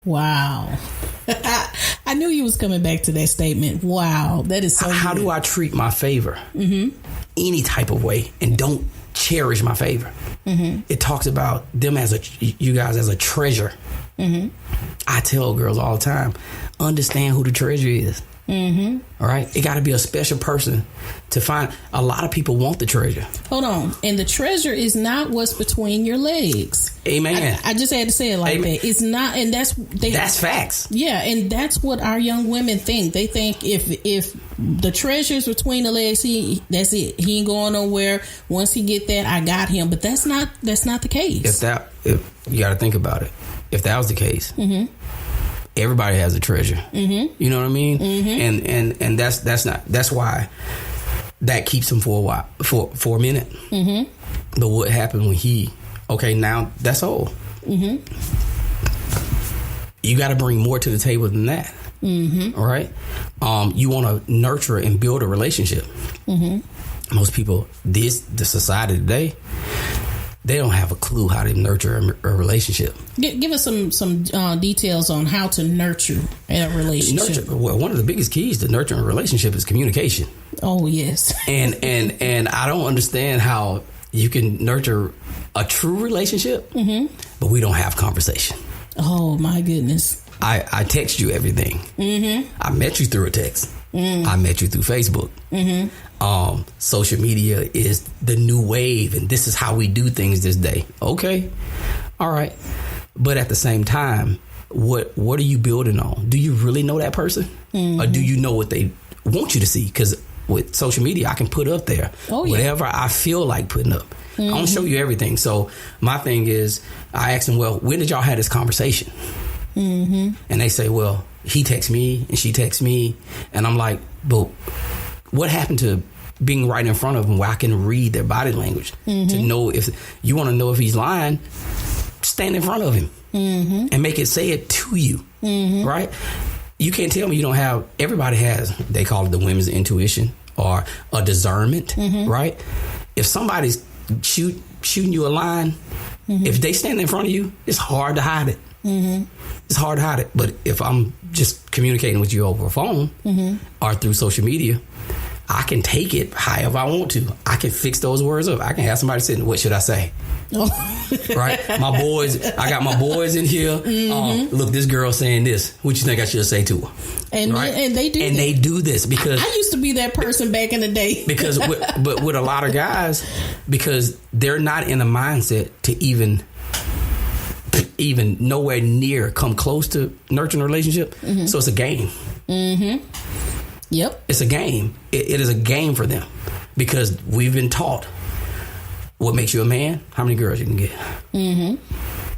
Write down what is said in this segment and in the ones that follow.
Wow. I knew you was coming back to that statement. Wow. That is so How good. do I treat my favor? Any type of way, and don't cherish my favor. It talks about them you guys as a treasure. I tell girls all the time, understand who the treasure is. All right, it got to be a special person to find. A lot of people want the treasure. Hold on, and the treasure is not what's between your legs. Amen. I just had to say it like that. It's not, and that's facts. Yeah, and that's what our young women think. They think if the treasure's between the legs, that's it. He ain't going nowhere. Once he get that, I got him. But that's not the case. If you got to think about it, if that was the case. Everybody has a treasure. You know what I mean? And that's why that keeps him for a while, for a minute. But what happened when now that's all. You got to bring more to the table than that. All right. You want to nurture and build a relationship. Most people, the society today, they don't have a clue how to nurture a relationship. Give us some details on how to nurture a relationship. Well, one of the biggest keys to nurturing a relationship is communication. Oh, yes. And I don't understand how you can nurture a true relationship, but we don't have conversation. Oh, my goodness. I text you everything. I met you through a text. I met you through Facebook. Social media is the new wave, and this is how we do things this day. Okay. All right. But at the same time, what are you building on? Do you really know that person? Or do you know what they want you to see? Because with social media, I can put up there whatever I feel like putting up. I don't show you everything. So my thing is, I ask them, well, when did y'all have this conversation? And they say, well, he texts me and she texts me. And I'm like, but what happened to being right in front of them where I can read their body language to know if you want to know if he's lying, stand in front of him and make it say it to you. Right? You can't tell me you don't have, everybody has, they call it the women's intuition or a discernment, right? If somebody's shooting you a line, if they stand in front of you, it's hard to hide it. It's hard to hide it. But if I'm just communicating with you over a phone or through social media, I can take it however I want to. I can fix those words up. I can have somebody sitting, what should I say? Right? My boys, I got my boys in here. Look, this girl saying this. What you think I should say to her? And they do. And they do this because I used to be that person back in the day. Because with a lot of guys, because they're not in a mindset to even nowhere near come close to nurturing a relationship. So it's a game. Yep. It's a game. It is a game for them because we've been taught what makes you a man, how many girls you can get,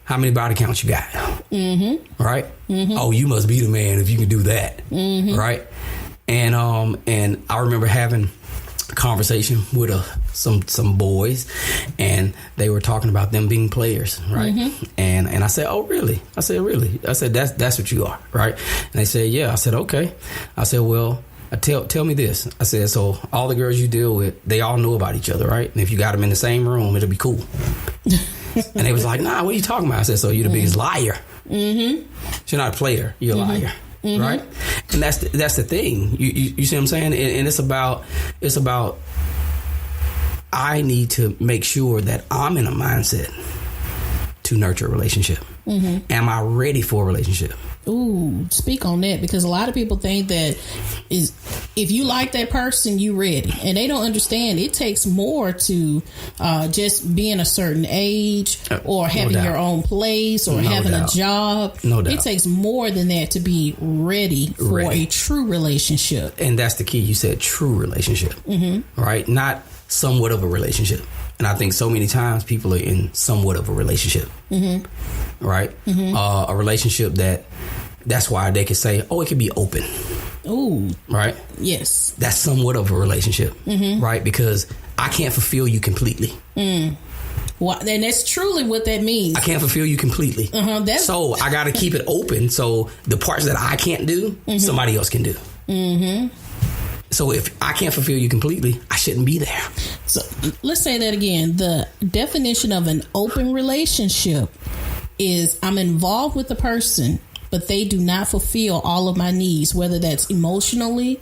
how many body counts you got, right? Oh, you must be the man if you can do that, right? And I remember having a conversation with some boys, and they were talking about them being players, right? And I said, oh, really? I said, really? I said, that's what you are, right? And they said, yeah. I said, okay. I said, well, tell me this. I said, so all the girls you deal with, they all know about each other, right? And if you got them in the same room, it'll be cool. And they was like, nah, what are you talking about? I said, so you're the biggest liar. You're not a player. You're a liar. Right? And that's the thing. You see what I'm saying? And it's about I need to make sure that I'm in a mindset to nurture a relationship. Am I ready for a relationship? Ooh, speak on that, because a lot of people think that if you like that person, you ready, and they don't understand it takes more to just being a certain age or having your own place or having a job. No doubt. It takes more than that to be ready for a true relationship. And that's the key. You said true relationship, right? Not somewhat of a relationship. And I think so many times people are in somewhat of a relationship, right? A relationship that's why they could say, oh, it could be open. Ooh. Right? Yes. That's somewhat of a relationship, right? Because I can't fulfill you completely. Well, and that's truly what that means. I can't fulfill you completely. So I got to keep it open so the parts that I can't do, somebody else can do. So if I can't fulfill you completely, I shouldn't be there. So let's say that again. The definition of an open relationship is I'm involved with the person, but they do not fulfill all of my needs, whether that's emotionally,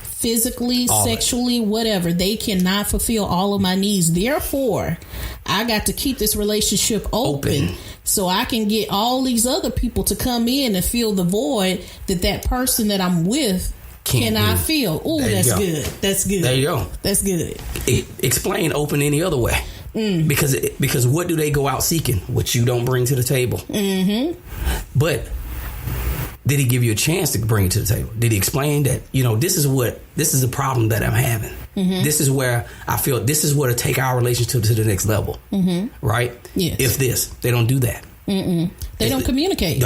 physically, sexually, whatever. They cannot fulfill all of my needs. Therefore, I got to keep this relationship open so I can get all these other people to come in and fill the void that person that I'm with cannot feel. Oh, that's good. That's good. There you go. That's good. Explain open any other way. Because what do they go out seeking? What you don't bring to the table. Mm-hmm. But did he give you a chance to bring it to the table? Did he explain that, this is the problem that I'm having. Mm-hmm. This is where I feel this is what to take our relationship to the next level. Mm-hmm. Right? Yes. If they don't do that. Mm-mm. They don't communicate.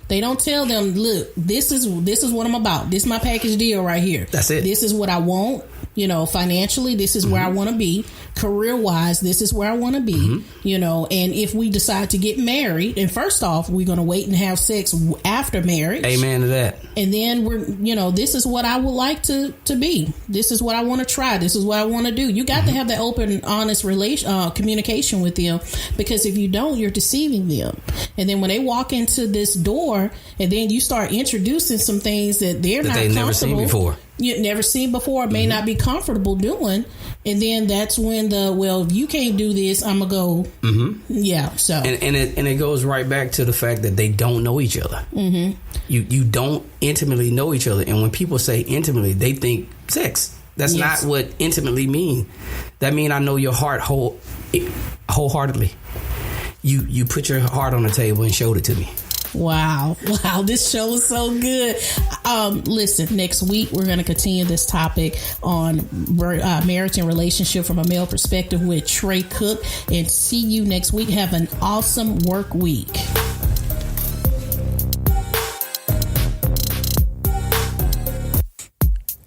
They don't tell them, look, this is what I'm about. This is my package deal right here. That's it. This is what I want. Financially, this is where I want to be. Career-wise, this is where I want to be. Mm-hmm. And if we decide to get married, and first off, we're going to wait and have sex after marriage. Amen to that. And then this is what I would like to be. This is what I want to try. This is what I want to do. You got to have that open, honest communication with them, because if you don't, you're deceiving them. And then when they walk into this door, and then you start introducing some things that they're not comfortable. Never seen before. You've never seen before, may not be comfortable doing. And then that's when if you can't do this, I'm going to go. Mm-hmm. Yeah. So. And it goes right back to the fact that they don't know each other. Mm-hmm. You don't intimately know each other. And when people say intimately, they think sex. That's not what intimately mean. That mean I know your heart wholeheartedly. You put your heart on the table and showed it to me. Wow. This show is so good. Listen, next week we're going to continue this topic on marriage and relationship from a male perspective with Tre Cook, and see you next week. Have an awesome work week.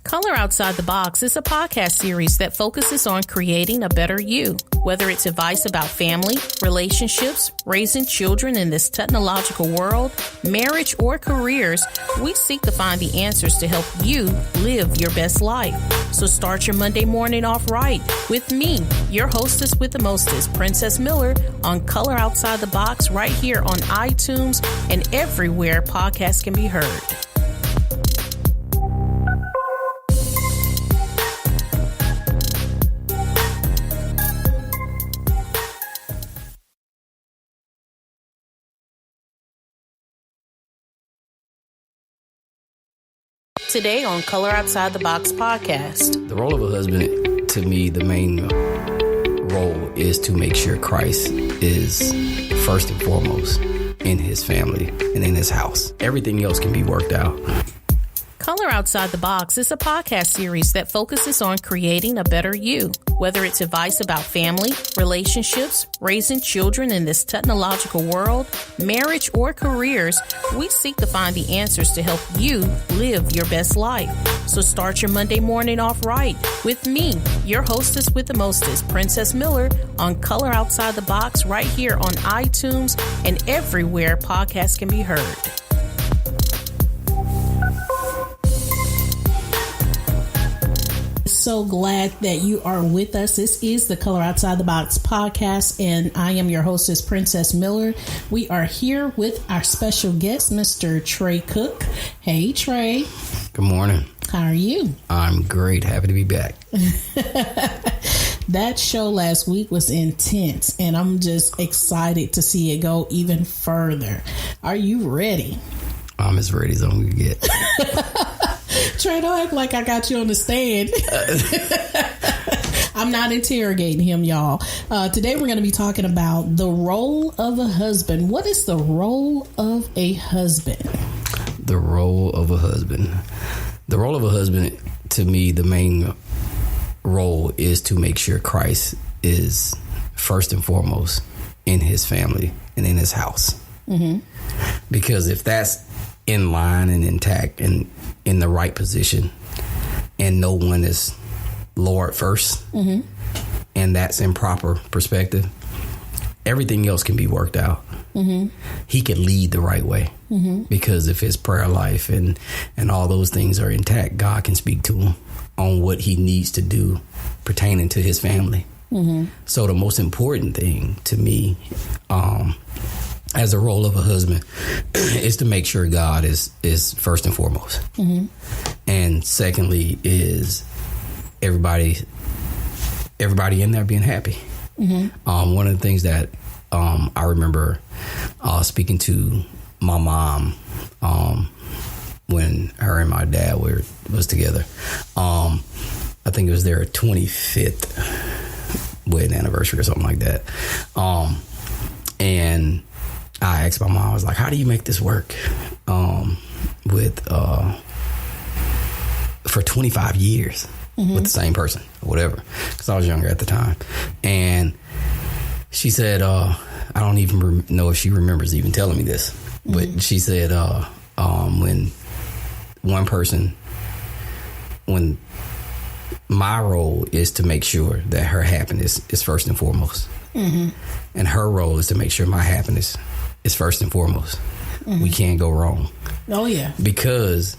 Color Outside the Box is a podcast series that focuses on creating a better you. Whether it's advice about family, relationships, raising children in this technological world, marriage, or careers, we seek to find the answers to help you live your best life. So start your Monday morning off right with me, your hostess with the mostest, Princess Miller, on Color Outside the Box right here on iTunes and everywhere podcasts can be heard. Today on Color Outside the Box podcast. The role of a husband, to me, the main role is to make sure Christ is first and foremost in his family and in his house. Everything else can be worked out. Color Outside the Box is a podcast series that focuses on creating a better you. Whether it's advice about family, relationships, raising children in this technological world, marriage, or careers, we seek to find the answers to help you live your best life. So start your Monday morning off right with me, your hostess with the mostest, Princess Miller, on Color Outside the Box right here on iTunes and everywhere podcasts can be heard. So glad that you are with us. This is the Color Outside the Box podcast, and I am your hostess, Princess Miller. We are here with our special guest, Mr. Tre Cook. Hey, Tre. Good morning. How are you? I'm great. Happy to be back. That show last week was intense, and I'm just excited to see it go even further. Are you ready? I'm as ready as I'm going to get. Tre, don't act like I got you on the stand. I'm not interrogating him, y'all. Today we're going to be talking about the role of a husband. What is the role of a husband? The role of a husband. The role of a husband, to me, the main role is to make sure Christ is first and foremost in his family and in his house. Mm-hmm. Because if that's in line and intact and in the right position, and no one is Lord first, mm-hmm. and that's in proper perspective, everything else can be worked out. Mm-hmm. He can lead the right way, mm-hmm. because if his prayer life and all those things are intact, God can speak to him on what he needs to do pertaining to his family. Mm-hmm. So the most important thing to me as a role of a husband is to make sure God is first and foremost. Mm-hmm. And secondly is everybody in there being happy. Mm-hmm. One of the things that I remember speaking to my mom when her and my dad was together. I think it was their 25th wedding anniversary or something like that. And I asked my mom, I was like, how do you make this work with for 25 years with the same person or whatever? Because I was younger at the time. And she said, I don't even know if she remembers even telling me this, but she said when my role is to make sure that her happiness is first and foremost. Mm-hmm. And her role is to make sure my happiness is first and foremost. Mm-hmm. We can't go wrong. Oh, yeah. Because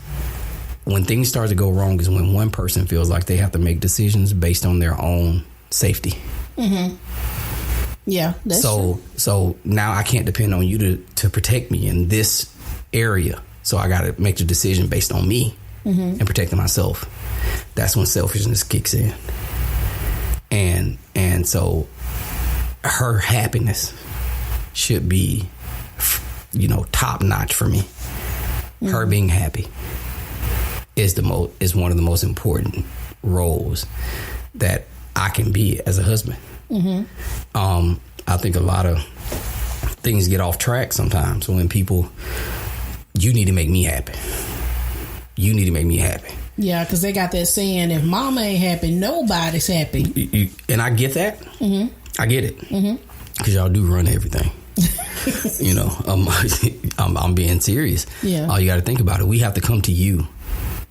when things start to go wrong is when one person feels like they have to make decisions based on their own safety. Mm-hmm. Yeah, that's true. So now I can't depend on you to protect me in this area. So I got to make the decision based on me and protecting myself. That's when selfishness kicks in. And so her happiness should be, top notch for me. Mm-hmm. Her being happy is one of the most important roles that I can be as a husband. Mm-hmm. I think a lot of things get off track sometimes when you need to make me happy. You need to make me happy. Yeah, because they got that saying, if mama ain't happy, nobody's happy. And I get that. Mm-hmm. I get it. Because y'all do run everything. I'm being serious. Yeah. You got to think about it. We have to come to you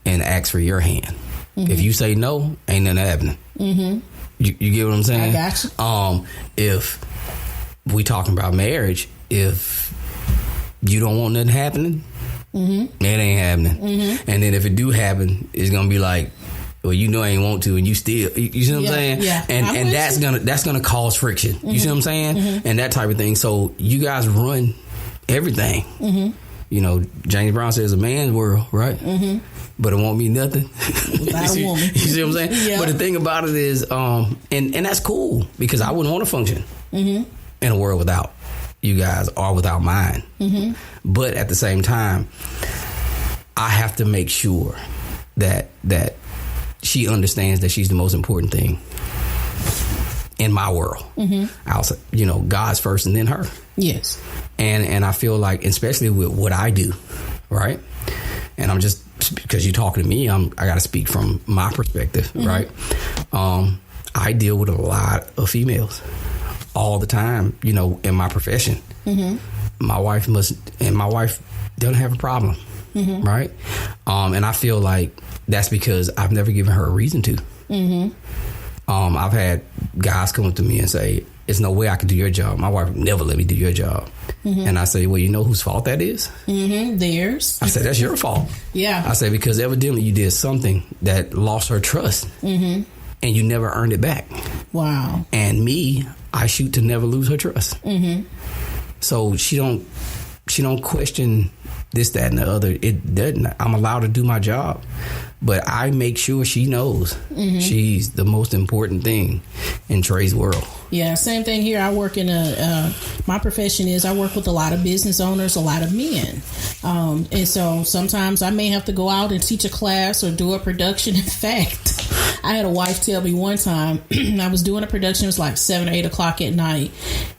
and ask for your hand. Mm-hmm. If you say no, ain't nothing happening. Mm-hmm. You get what I'm saying? I got you. If we talking about marriage, if you don't want nothing happening, it ain't happening. Mm-hmm. And then if it do happen, it's gonna be like, well, I ain't want to, and you still, you see what I'm saying? Yeah. And that's gonna cause friction. Mm-hmm. You see what I'm saying? Mm-hmm. And that type of thing. So you guys run everything. Mm-hmm. James Brown says a man's world, right? Mm-hmm. But it won't be nothing without a woman. You see what I'm saying? Yeah. But the thing about it is, and that's cool because I wouldn't want to function in a world without you guys or without mine. Mm-hmm. But at the same time, I have to make sure that she understands that she's the most important thing in my world. Mm-hmm. God's first and then her. Yes. And I feel like, especially with what I do, right? And I'm just, because you're talking to me, I got to speak from my perspective, right? I deal with a lot of females all the time, in my profession. Mm-hmm. My wife doesn't have a problem, right? And I feel like that's because I've never given her a reason to. Mm-hmm. I've had guys come up to me and say, there's no way I can do your job. My wife would never let me do your job. Mm-hmm. And I say, well, you know whose fault that is? Theirs. I said, that's your fault. Yeah. I say, because evidently you did something that lost her trust. Mm-hmm. And you never earned it back. Wow. And me, I shoot to never lose her trust. Mm-hmm. So she don't question this, that, and the other. It doesn't. I'm allowed to do my job. But I make sure she knows she's the most important thing in Tre's world. Yeah, same thing here. I work in my profession is I work with a lot of business owners, a lot of men. And so sometimes I may have to go out and teach a class or do a production. In fact, I had a wife tell me one time I was doing a production. It was like 7 or 8 o'clock at night.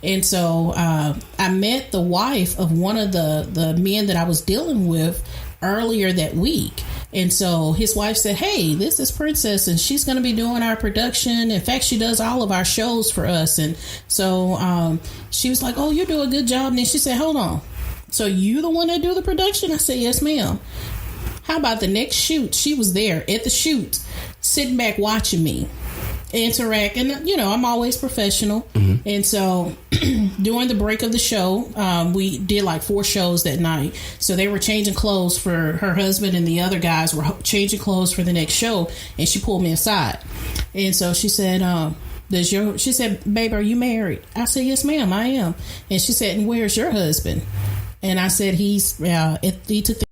And so I met the wife of one of the men that I was dealing with earlier that week. And so his wife said, hey, this is Princess, and she's going to be doing our production. In fact, she does all of our shows for us. And so she was like, oh, you do a good job. And then she said, hold on. So you the one that do the production? I said, yes, ma'am. How about the next shoot? She was there at the shoot, sitting back watching me interact. And, I'm always professional. Mm-hmm. And so during the break of the show, we did like 4 shows that night. So they were changing clothes for her husband, and the other guys were changing clothes for the next show. And she pulled me aside. And so she said, She said, babe, are you married? I said, yes, ma'am, I am. And she said, and where's your husband? And I said, he took the